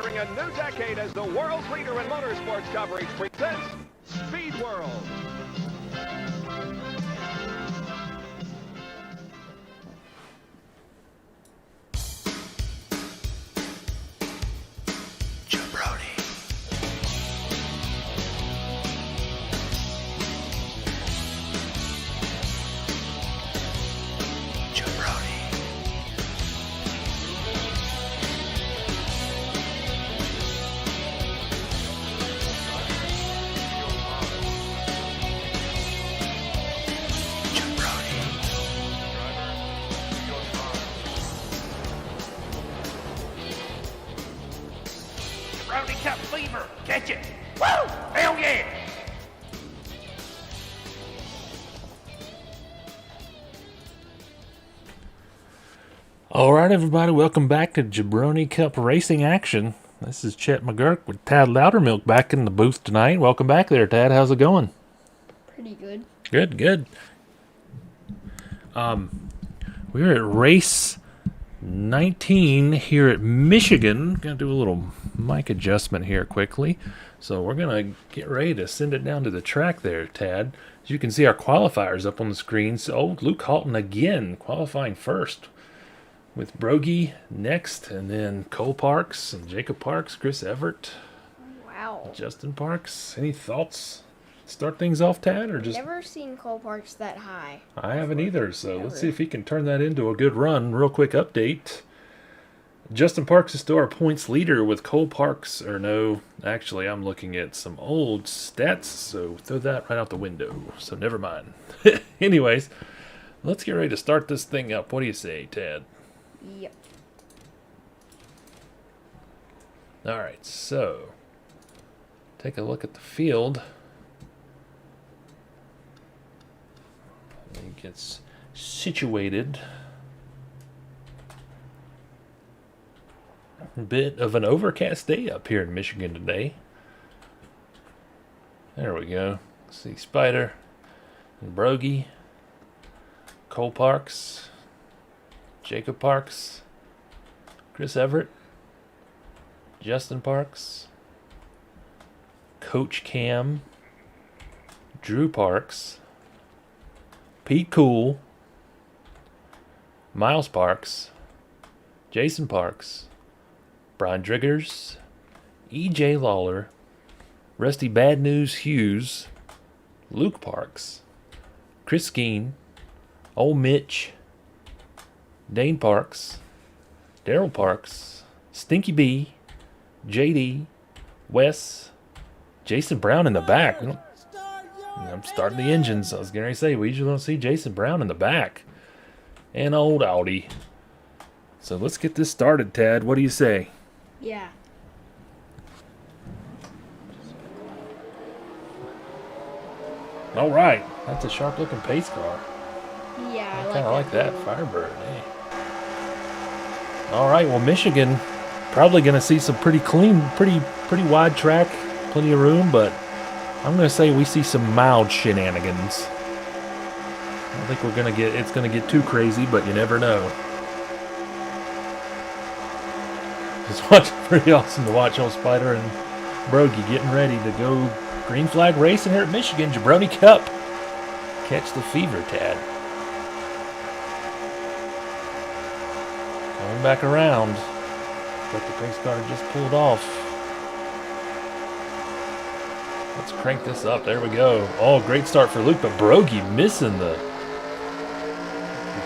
entering a new decade as the world's leader in motorsports coverage presents Speed World. Jabroni. Jabroni. Jabroni Cup fever. Catch it. Woo! Hell yeah! All right, everybody, welcome back to Jabroni Cup Racing Action. This is Chet McGurk with Tad Lowdermilk back in the booth tonight. Welcome back there, Tad. How's it going? Pretty good. Good. We're at race 19 here at Michigan. Gonna do a little mic adjustment here quickly. So we're gonna get ready to send it down to the track there, Tad. As you can see, our qualifiers up on the screen. So Luke Halton again qualifying first, with Brogy next, and then Cole Parks and Jacob Parks, Chris Everett, Wow. Justin Parks. Any thoughts? Start things off, Tad, or just? Never seen Cole Parks that high. I haven't either, so Never. let's see if he can turn that into a good run. Real quick update. Justin Parks is still our points leader with Cole Parks, or no, actually I'm looking at some old stats, so throw that right out the window, so never mind. Anyways, let's get ready to start this thing up. What do you say, Tad? Yep. Alright, so take a look at the field. It gets situated. A bit of an overcast day up here in Michigan today. There we go. See Spider and Brogy, Cole Parks, Jacob Parks, Chris Everett, Justin Parks, Coach Cam, Drew Parks, Pete Cool, Miles Parks, Jason Parks, Brian Driggers, E.J. Lawler, Rusty Bad News Hughes, Luke Parks, Chris Skeen, Old Mitch, Dane Parks, Daryl Parks, Stinky B, JD, Wes, Jason Brown in the back. I'm starting the engines. I was going to say, we usually don't see Jason Brown in the back. And old Audi. So let's get this started, Tad. What do you say? Yeah. All right. That's a sharp-looking pace car. Yeah, I I kind of like that blue. Firebird. Hey. All right. Well, Michigan probably going to see some pretty clean, pretty wide track, plenty of room, but I'm going to say we see some mild shenanigans. I don't think it's going to get too crazy, but you never know. It's pretty awesome to watch old Spider and Brogy getting ready to go green flag racing here at Michigan, Jabroni Cup. Catch the fever, Tad. Coming back around. But the pace car just pulled off. Let's crank this up. There we go. Oh, great start for Luke, but Brogy missing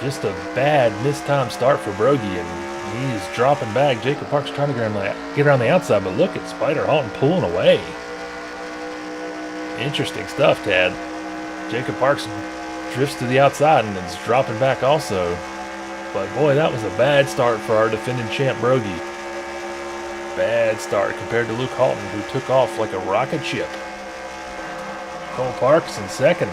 just a bad mistimed start for Brogy, and he's dropping back. Jacob Parks trying to get around the outside, but look at Spider Halton pulling away. Interesting stuff, Tad. Jacob Parks drifts to the outside and is dropping back also. But boy, that was a bad start for our defending champ Brogy. Bad start compared to Luke Halton, who took off like a rocket ship. Cole Parks in second.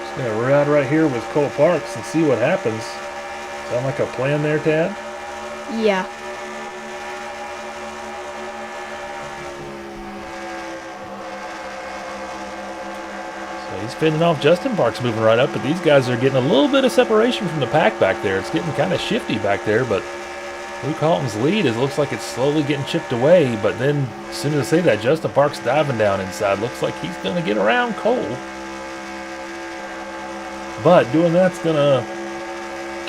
Just gonna ride right here with Cole Parks and see what happens. Sound like a plan there, Tad? Yeah. He's fending off Justin Parks moving right up, but these guys are getting a little bit of separation from the pack back there. It's getting kind of shifty back there, but Luke Halton's lead looks like it's slowly getting chipped away, but then as soon as I say that, Justin Parks diving down inside. Looks like he's going to get around Cole. But doing that's going to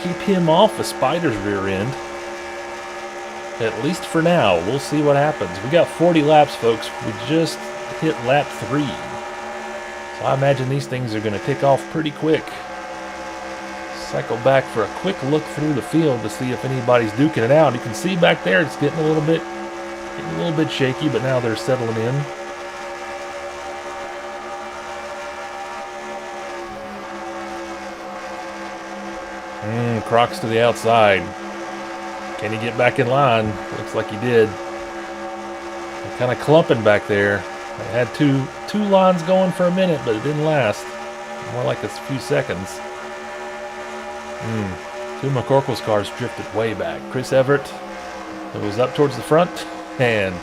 keep him off of Spider's rear end. At least for now. We'll see what happens. We got 40 laps, folks. We just hit lap 3. So I imagine these things are going to tick off pretty quick. Cycle back for a quick look through the field to see if anybody's duking it out. You can see back there it's getting a little bit shaky, but now they're settling in. Crocs to the outside. Can he get back in line? Looks like he did. They're kind of clumping back there. They had two lines going for a minute, but it didn't last. More like a few seconds. Two McCorkle's cars drifted way back. Chris Everett, who was up towards the front, and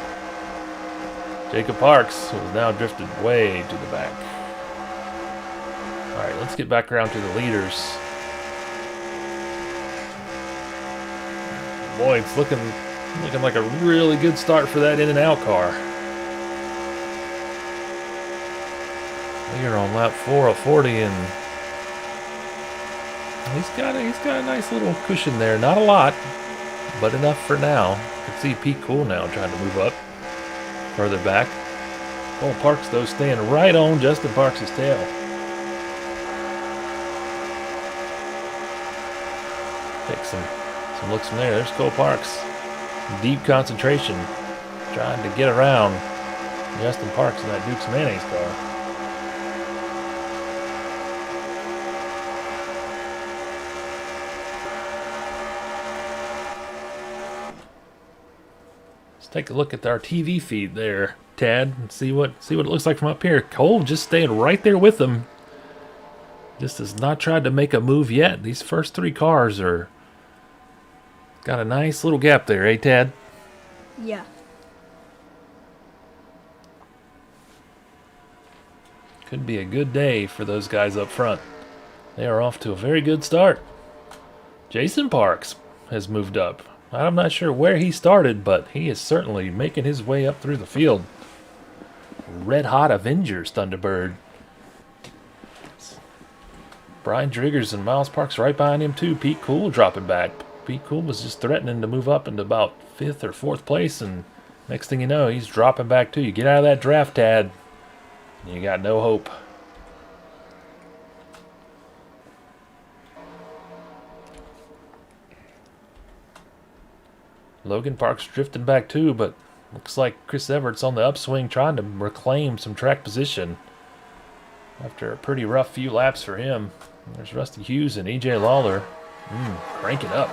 Jacob Parks, who was now drifted way to the back. All right, let's get back around to the leaders. Boy, it's looking like a really good start for that in-and-out car. We are on lap 4 of 40, and he's got a nice little cushion there. Not a lot, but enough for now. You can see Pete Cool now trying to move up further back. Cole Parks, though, staying right on Justin Parks' tail. Take some looks from there. There's Cole Parks. Deep concentration. Trying to get around Justin Parks in that Duke's Mayonnaise car. Let's take a look at our TV feed there, Tad, and see what it looks like from up here. Cole just staying right there with them. Just has not tried to make a move yet. These first 3 cars are got a nice little gap there, eh, Tad? Yeah. Could be a good day for those guys up front. They are off to a very good start. Jason Parks has moved up. I'm not sure where he started, but he is certainly making his way up through the field. Red Hot Avengers Thunderbird. Brian Driggers and Miles Parks right behind him too. Pete Cool dropping back. Pete Cool was just threatening to move up into about 5th or 4th place, and next thing you know, he's dropping back too. You get out of that draft, Tad, and you got no hope. Logan Parks drifting back too, but looks like Chris Everett's on the upswing trying to reclaim some track position after a pretty rough few laps for him. There's Rusty Hughes and EJ Lawler cranking up.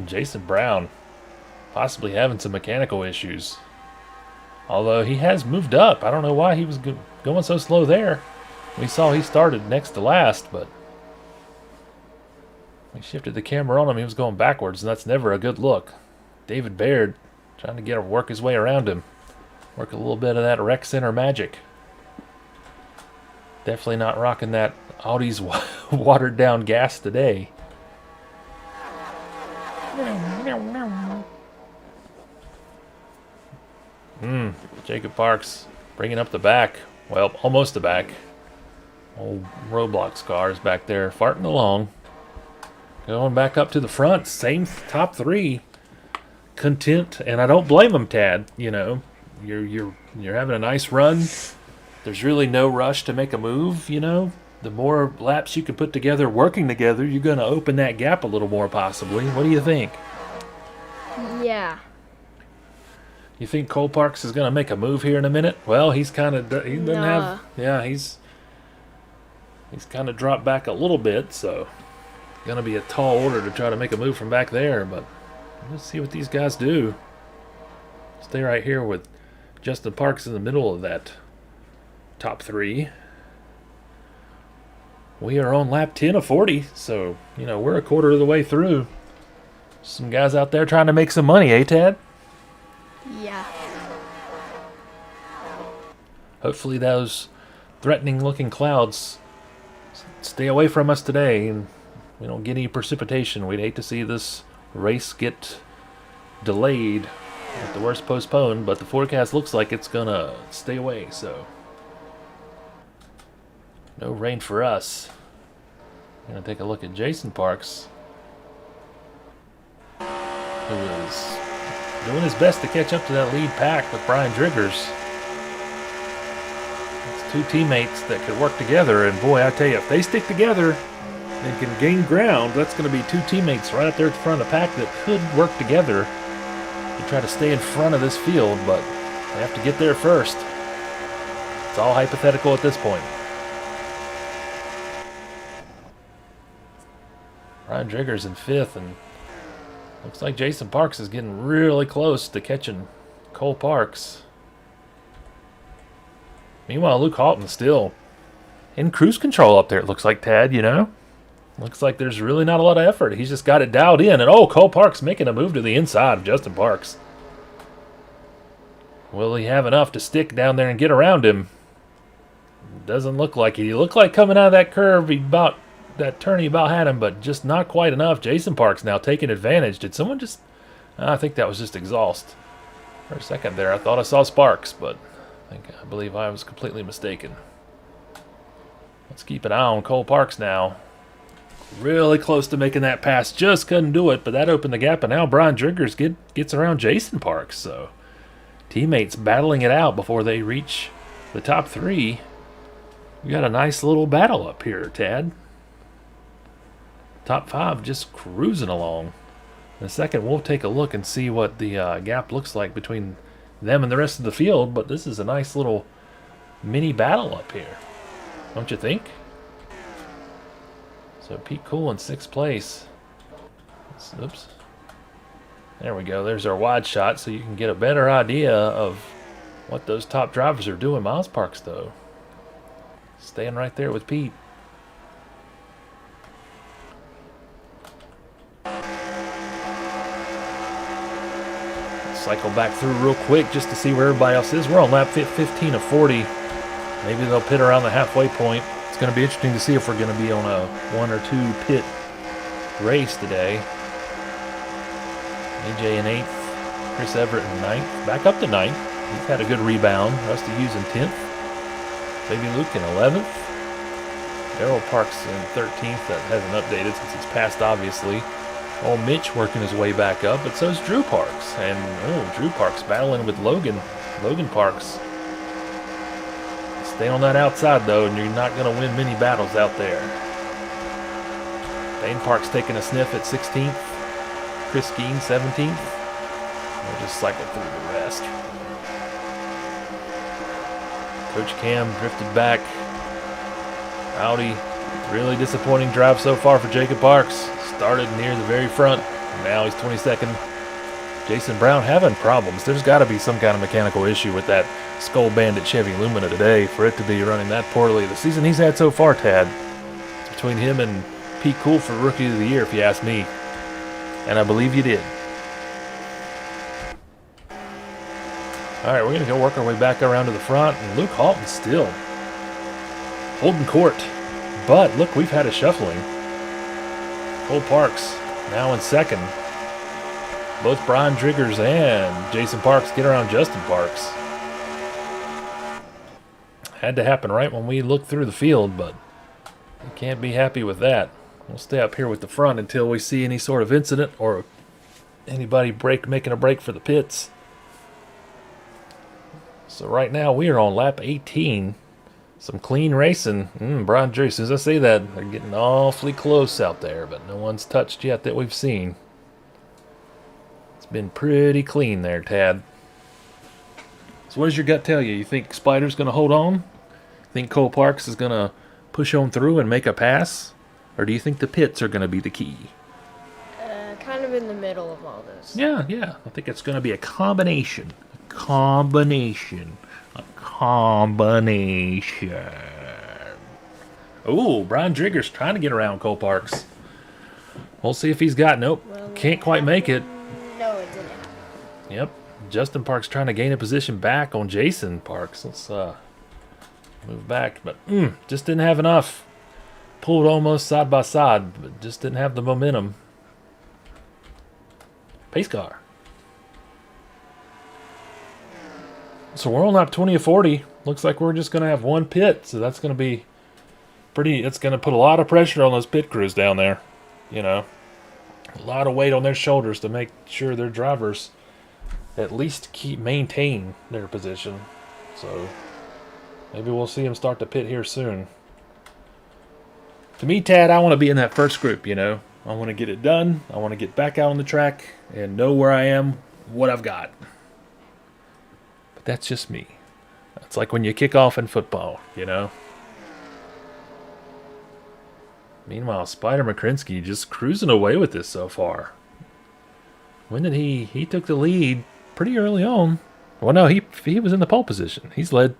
Jason Brown possibly having some mechanical issues. Although he has moved up. I don't know why he was going so slow there. We saw he started next to last, but we shifted the camera on him. He was going backwards, and that's never a good look. David Baird trying to work his way around him. Work a little bit of that rec center magic. Definitely not rocking that Audi's watered down gas today. Jacob Parks bringing up the back. Well, almost the back. Old Roblox cars back there farting along. Going back up to the front. Same top 3. Content, and I don't blame them, Tad. You know, you're having a nice run. There's really no rush to make a move, you know. The more laps you can put together working together, you're going to open that gap a little more possibly. What do you think? Yeah. You think Cole Parks is going to make a move here in a minute? Well, he's kind of he's kind of dropped back a little bit, so going to be a tall order to try to make a move from back there, but let's see what these guys do. Stay right here with Justin Parks in the middle of that top 3. We are on lap 10 of 40, so, you know, we're a quarter of the way through. Some guys out there trying to make some money, eh, Tad? Yeah. Hopefully those threatening-looking clouds stay away from us today and we don't get any precipitation. We'd hate to see this race get delayed, at the worst postponed, but the forecast looks like it's gonna stay away, so no rain for us. I'm gonna take a look at Jason Parks, who is doing his best to catch up to that lead pack with Brian Driggers. It's two teammates that could work together, and boy, I tell you, if they stick together and can gain ground, that's going to be two teammates right up there at the front of the pack that could work together to try to stay in front of this field, but they have to get there first. It's all hypothetical at this point. Brian Driggers in 5th, and looks like Jason Parks is getting really close to catching Cole Parks. Meanwhile, Luke Halton's still in cruise control up there, it looks like, Tad, you know? Looks like there's really not a lot of effort. He's just got it dialed in. And, oh, Cole Parks making a move to the inside of Justin Parks. Will he have enough to stick down there and get around him? Doesn't look like it. He looked like coming out of that curve, that turn he about had him, but just not quite enough. Jason Parks now taking advantage. Did someone just... I think that was just exhaust. For a second there, I thought I saw sparks, but I believe I was completely mistaken. Let's keep an eye on Cole Parks now. Really close to making that pass. Just couldn't do it, but that opened the gap, and now Brian Driggers gets around Jason Parks. So teammates battling it out before they reach the top 3. We got a nice little battle up here, Tad. Top 5 just cruising along. In a second, we'll take a look and see what the gap looks like between them and the rest of the field, but this is a nice little mini battle up here. Don't you think? So Pete Cool in 6th place. Oops. There we go. There's our wide shot so you can get a better idea of what those top drivers are doing. Miles Parks, though, staying right there with Pete. Cycle back through real quick just to see where everybody else is. We're on lap 15 of 40. Maybe they'll pit around the halfway point. It's going to be interesting to see if we're going to be on a 1 or 2 pit race today. AJ in 8th, Chris Everett in 9th, back up to 9th. He's had a good rebound. Rusty Hughes in 10th, Baby Luke in 11th, Daryl Parks in 13th. That hasn't updated since he's passed, obviously. Old Mitch working his way back up, but so's Drew Parks. And Drew Parks battling with Logan Parks. Stay on that outside, though, and you're not going to win many battles out there. Dane Parks taking a sniff at 16th. Chris Skeen, 17th. We'll just cycle through the rest. Coach Cam drifted back. Rowdy, really disappointing drive so far for Jacob Parks. Started near the very front. Now he's 22nd. Jason Brown having problems. There's got to be some kind of mechanical issue with that Skull Bandit Chevy Lumina today for it to be running that poorly. The season he's had so far, Tad, between him and Pete Cool for Rookie of the Year, if you ask me. And I believe you did. All right, we're going to go work our way back around to the front. And Luke Halton still holding court. But look, we've had a shuffling. Cole Parks now in 2nd. Both Brian Driggers and Jason Parks get around Justin Parks. Had to happen right when we looked through the field, but we can't be happy with that. We'll stay up here with the front until we see any sort of incident or anybody making a break for the pits. So right now we are on lap 18. Some clean racing. Brian Driggers, as I say that, they're getting awfully close out there, but no one's touched yet that we've seen. It's been pretty clean there, Tad. So what does your gut tell you? You think Spider's going to hold on? Think Cole Parks is going to push on through and make a pass? Or do you think the pits are going to be the key? Kind of in the middle of all this. Yeah. I think it's going to be a combination. A combination. Oh, Brian Driggers trying to get around Cole Parks. We'll see if he's got... Nope. Well, Can't quite make it. No, it didn't. Yep. Justin Parks trying to gain a position back on Jason Parks. Let's move back, but just didn't have enough. Pulled almost side by side, but just didn't have the momentum. Pace car. So we're on lap 20 of 40. Looks like we're just going to have one pit, so that's going to be pretty. It's going to put a lot of pressure on those pit crews down there. You know, a lot of weight on their shoulders to make sure their drivers at least maintain their position. So maybe we'll see them start to pit here soon. To me, Tad, I want to be in that first group, you know. I want to get it done. I want to get back out on the track and know where I am, what I've got. But that's just me. It's like when you kick off in football, you know. Meanwhile, Spider McCrinsky just cruising away with this so far. When did he took the lead pretty early on. Well, no, he was in the pole position. He's led.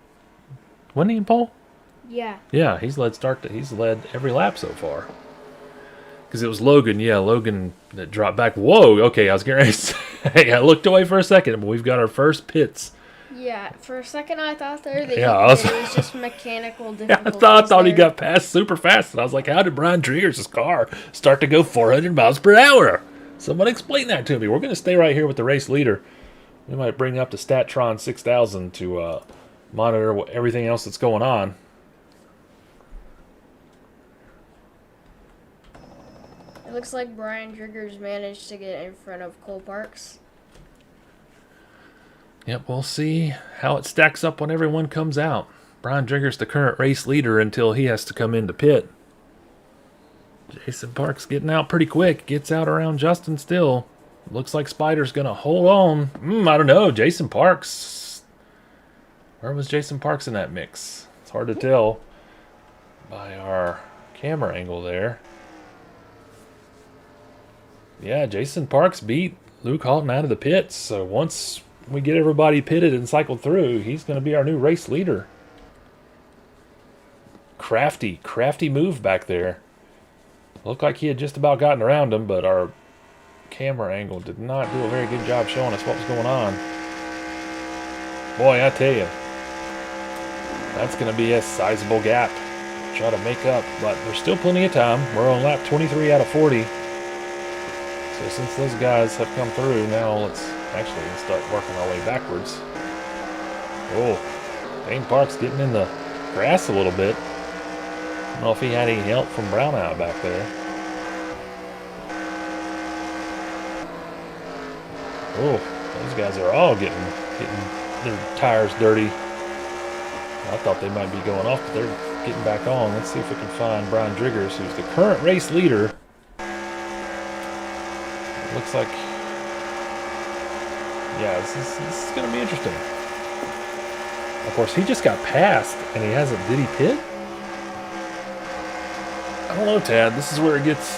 Wasn't he in pole? Yeah. Yeah, he's led every lap so far. Because it was Logan. Yeah, Logan that dropped back. Whoa, okay, I was getting ready to say, I looked away for a second, but we've got our first pits. Yeah, for a second I thought there It was just mechanical difficulties. I thought he got past super fast, and I was like, how did Brian Trigger's car start to go 400 miles per hour? Someone explain that to me. We're going to stay right here with the race leader. We might bring up the Statron 6000 to monitor everything else that's going on. It looks like Brian Driggers managed to get in front of Cole Parks. Yep, we'll see how it stacks up when everyone comes out. Brian Driggers the current race leader until he has to come into pit. Jason Parks getting out pretty quick. Gets out around Justin still. Looks like Spider's going to hold on. I don't know. Jason Parks. Where was Jason Parks in that mix? It's hard to tell by our camera angle there. Yeah, Jason Parks beat Luke Halton out of the pits. So once we get everybody pitted and cycled through, he's going to be our new race leader. Crafty move back there. Looked like he had just about gotten around him, but our camera angle did not do a very good job showing us what was going on. Boy, I tell you, that's going to be a sizable gap. Try to make up, but there's still plenty of time. We're on lap 23 out of 40. So since those guys have come through, now let's start working our way backwards. Oh, Dane Parks getting in the grass a little bit. I don't know if he had any help from Brownout back there. Oh, those guys are all getting their tires dirty. I thought they might be going off, but they're getting back on. Let's see if we can find Brian Driggers, who's the current race leader. Looks like, yeah, this is going to be interesting. Of course, he just got passed, and he hasn't. Did he pit? I don't know, Tad. This is where it gets,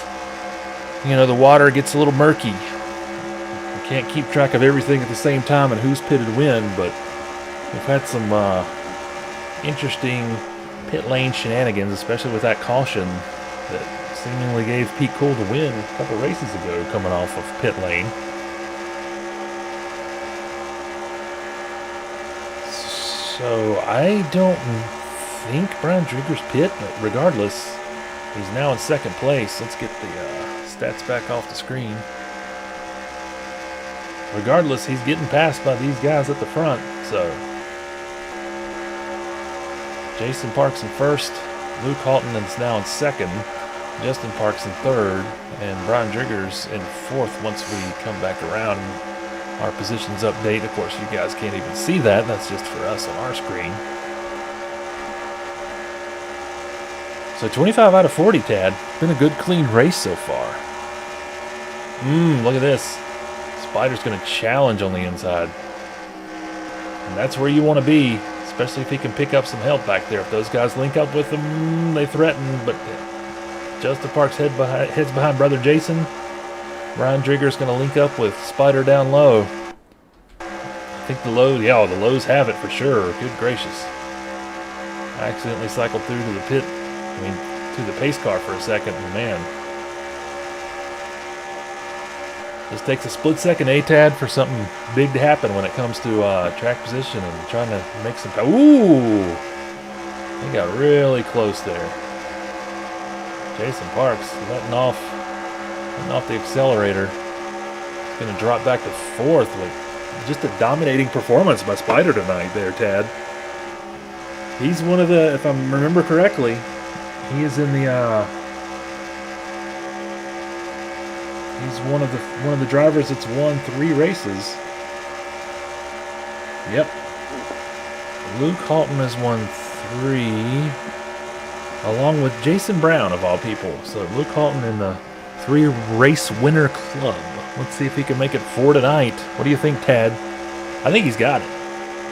the water gets a little murky. You can't keep track of everything at the same time and who's pitted when, but we've had some interesting pit lane shenanigans, especially with that caution that seemingly gave Pete Cool the win a couple races ago coming off of pit lane. So I don't think Brian Driggers pit, but regardless, he's now in second place. Let's get the stats back off the screen. Regardless, he's getting passed by these guys at the front. So Jason Parks in first, Luke Halton is now in second, Justin Parks in third, and Brian Driggers in fourth once we come back around. Our positions update. Of course, you guys can't even see that. That's just for us on our screen. So 25 out of 40, Tad. Been a good, clean race so far. Look at this. Spider's going to challenge on the inside. And that's where you want to be, especially if he can pick up some help back there. If those guys link up with him, they threaten, but Justin Parks heads behind brother Jason. Brian Driggers going to link up with Spider down low. I think the lows have it for sure. Good gracious. I accidentally cycled through to the pit, to the pace car for a second, and man. Just takes a split second, Tad, for something big to happen when it comes to track position and trying to make some. Ooh! They got really close there. Jason Parks letting off the accelerator. He's going to drop back to fourth with just a dominating performance by Spider tonight there, Tad. He's one of the, if I remember correctly, he is in the. He's one of the drivers that's won 3 races. Yep. Luke Halton has won 3, along with Jason Brown of all people. So Luke Halton in the 3 race winner club. Let's see if he can make it 4 tonight. What do you think, Tad? I think he's got it.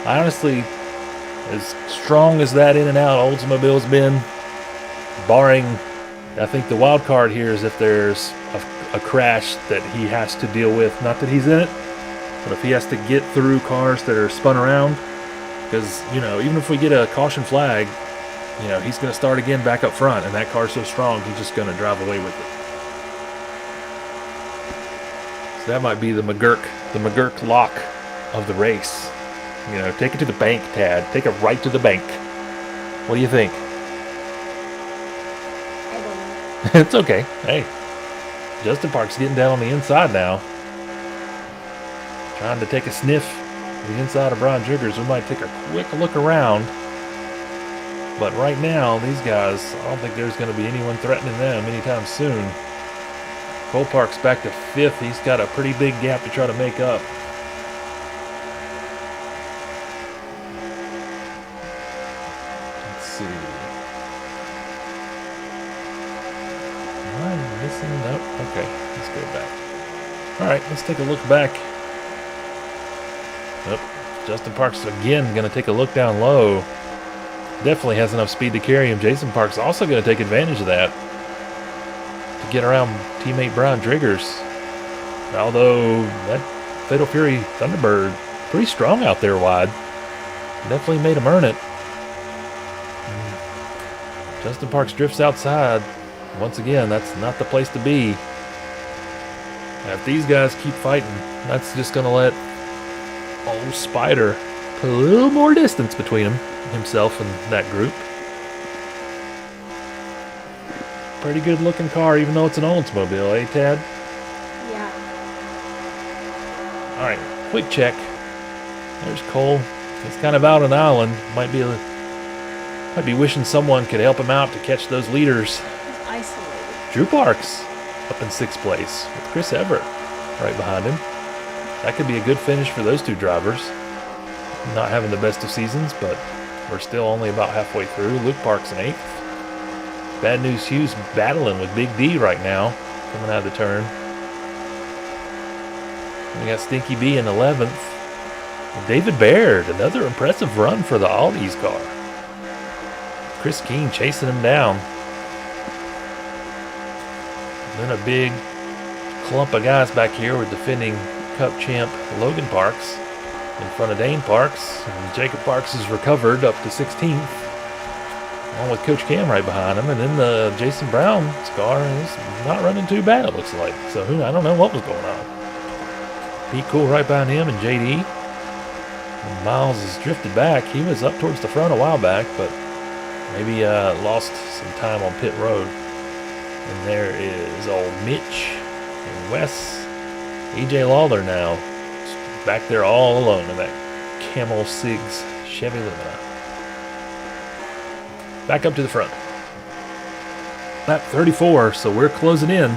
I honestly, as strong as that in and out Oldsmobile's been, barring, I think the wild card here is if there's a crash that he has to deal with. Not that he's in it, but if he has to get through cars that are spun around, because, you know, even if we get a caution flag, you know, he's going to start again back up front, and that car's so strong, he's just going to drive away with it. So that might be the McGurk lock of the race. You know, take it to the bank, Tad. Take it right to the bank. What do you think? I don't know. It's okay. Hey, Justin Park's getting down on the inside now. Trying to take a sniff of the inside of Brian Driggers. We might take a quick look around. But right now, these guys, I don't think there's going to be anyone threatening them anytime soon. Cole Park's back to 5th. He's got a pretty big gap to try to make up. Let's see. Am I missing? Nope. Okay, let's go back. All right, let's take a look back. Nope. Justin Parks again going to take a look down low. Definitely has enough speed to carry him. Jason Parks also going to take advantage of that to get around teammate Brian Driggers. Although that Fatal Fury Thunderbird pretty strong out there wide. Definitely made him earn it. Justin Parks drifts outside. Once again, that's not the place to be. Now, if these guys keep fighting, that's just going to let old Spider put a little more distance between himself and that group. Pretty good looking car, even though it's an Oldsmobile, eh, Tad? Yeah. All right, quick check. There's Cole. He's kind of out on an island. Might be wishing someone could help him out to catch those leaders. He's isolated. Drew Parks up in 6th place with Chris Everett right behind him. That could be a good finish for those two drivers. Not having the best of seasons, but we're still only about halfway through. Luke Parks in 8th. Bad News Hughes battling with Big D right now, coming out of the turn. We got Stinky B in 11th. And David Baird, another impressive run for the Aldi's car. Chris Keene chasing him down. And then a big clump of guys back here with defending Cup champ Logan Parks in front of Dane Parks. And Jacob Parks has recovered up to 16th. Along with Coach Cam right behind him. And then the Jason Brown's car is not running too bad, it looks like. So I don't know what was going on. Pete Cool right behind him and JD. And Miles has drifted back. He was up towards the front a while back, but maybe lost some time on pit road. And there is old Mitch and Wes. EJ Lawler now back there all alone in that Camel Sigs Chevy Lumina. Back up to the front. Lap 34, so we're closing in.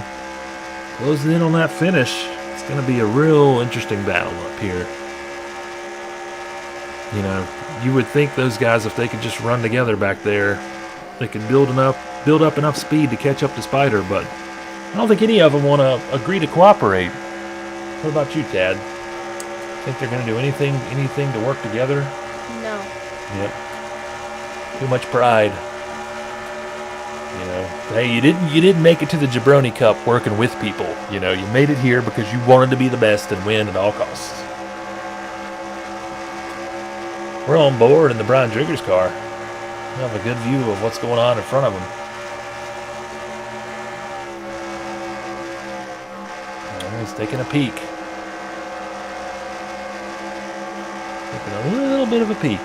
Closing in on that finish. It's going to be a real interesting battle up here. You know, you would think those guys, if they could just run together back there, they could build up enough speed to catch up to Spider, but I don't think any of them want to agree to cooperate. What about you, Tad? Think they're going to do anything to work together? No. Yep. Too much pride. You know, hey, you didn't make it to the Jabroni Cup working with people. You know, you made it here because you wanted to be the best and win at all costs. We're on board in the Brian Driggers car. We have a good view of what's going on in front of them. There's Just taking a peek. Taking a little bit of a peek.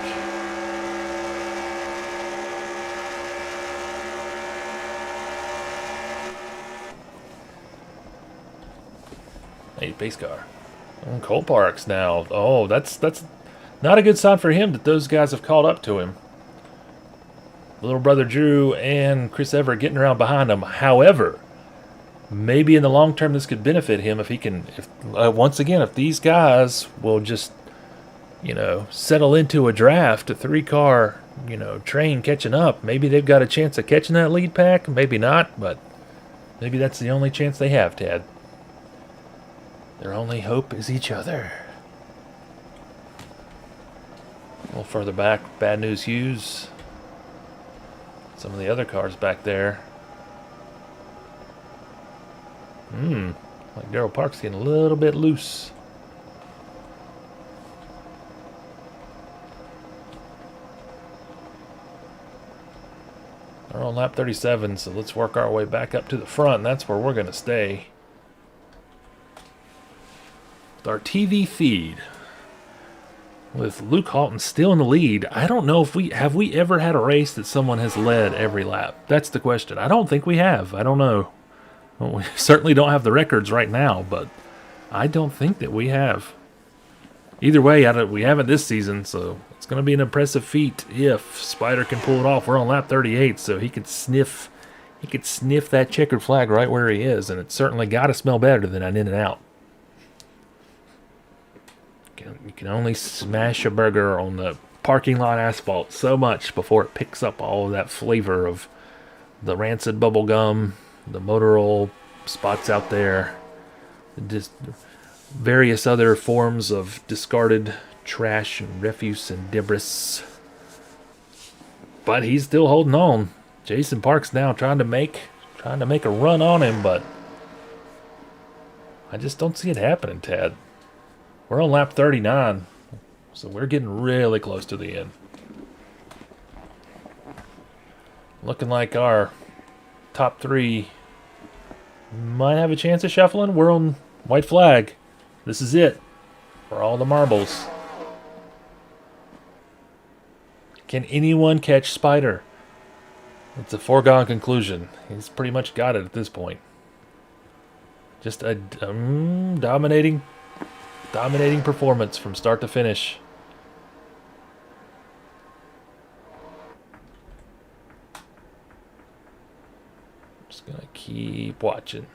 Hey, pace car. And Cole Parks now. Oh, that's not a good sign for him that those guys have caught up to him. Little brother Drew and Chris Everett getting around behind him. However, maybe in the long term this could benefit him if he can. Once again, if these guys will just, settle into a draft, a 3-car, train catching up. Maybe they've got a chance of catching that lead pack. Maybe not, but maybe that's the only chance they have, Tad. Their only hope is each other. A little further back, Bad News Hughes. Some of the other cars back there. Like Daryl Parks getting a little bit loose. We're on lap 37, so let's work our way back up to the front, and that's where we're going to stay. With our TV feed. With Luke Halton still in the lead, I don't know if we ever had a race that someone has led every lap. That's the question. I don't think we have. I don't know. Well, we certainly don't have the records right now, but I don't think that we have. Either way, we haven't this season, so it's going to be an impressive feat if Spider can pull it off. We're on lap 38, so he could sniff that checkered flag right where he is, and it's certainly got to smell better than an in and out. You can only smash a burger on the parking lot asphalt so much before it picks up all of that flavor of the rancid bubble gum, the motor oil spots out there, just various other forms of discarded trash and refuse and debris. But he's still holding on. Jason Parks now trying to make a run on him, but I just don't see it happening, Tad. We're on lap 39, so we're getting really close to the end. Looking like our top 3 might have a chance of shuffling. We're on white flag. This is it for all the marbles. Can anyone catch Spider? It's a foregone conclusion. He's pretty much got it at this point. Just a dominating performance from start to finish. Just gonna keep watching.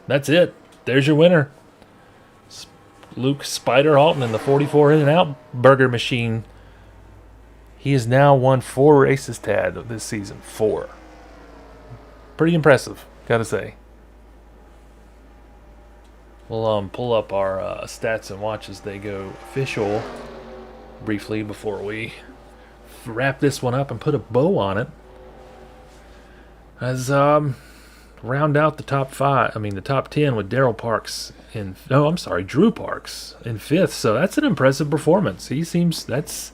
That's it. There's your winner. Luke Spider Halton in the 44 In-N-Out Burger Machine. He has now won 4 races, Tad, this season. 4. Pretty impressive, gotta say. We'll pull up our stats and watch as they go official briefly before we wrap this one up and put a bow on it. As round out the top 10 with Drew Parks in 5th. So that's an impressive performance. He seems this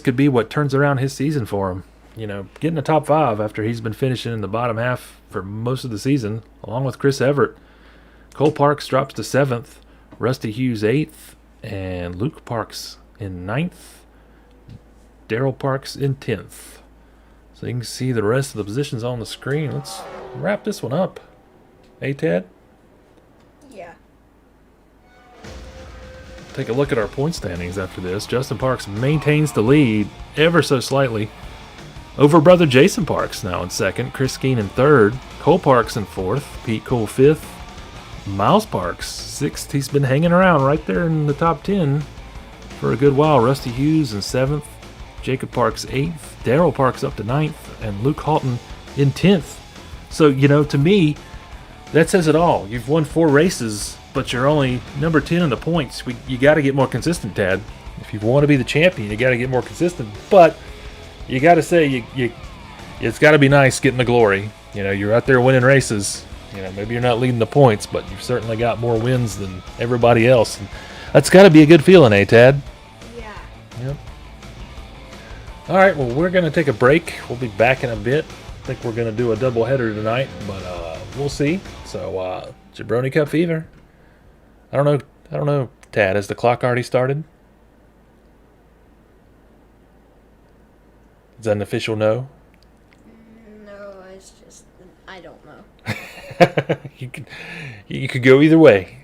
could be what turns around his season for him. Getting a top 5 after he's been finishing in the bottom half for most of the season, along with Chris Everett. Cole Parks drops to 7th, Rusty Hughes 8th, and Luke Parks in 9th, Daryl Parks in 10th. So you can see the rest of the positions on the screen. Let's wrap this one up. Hey, Ted? Yeah. Take a look at our point standings after this. Justin Parks maintains the lead ever so slightly over brother Jason Parks now in 2nd, Chris Skeen in 3rd, Cole Parks in 4th, Pete Cole 5th, Miles Parks 6th. He's been hanging around right there in the top 10 for a good while. Rusty Hughes in 7th, Jacob Parks 8th, Daryl Parks up to 9th, and Luke Halton in 10th. So, to me, that says it all. You've won 4 races, but you're only number 10 in the points. You got to get more consistent, Tad. If you want to be the champion, you got to get more consistent. But you got to say, it's got to be nice getting the glory. You're out there winning races. Maybe you're not leading the points, but you've certainly got more wins than everybody else. And that's got to be a good feeling, eh, Tad? Yeah. Yep. All right, well, we're going to take a break. We'll be back in a bit. think we're gonna do a doubleheader tonight, but we'll see. So Jabroni Cup Fever. I don't know, Tad. Has the clock already started? Is that an official no? No, it's just I don't know. You could go either way.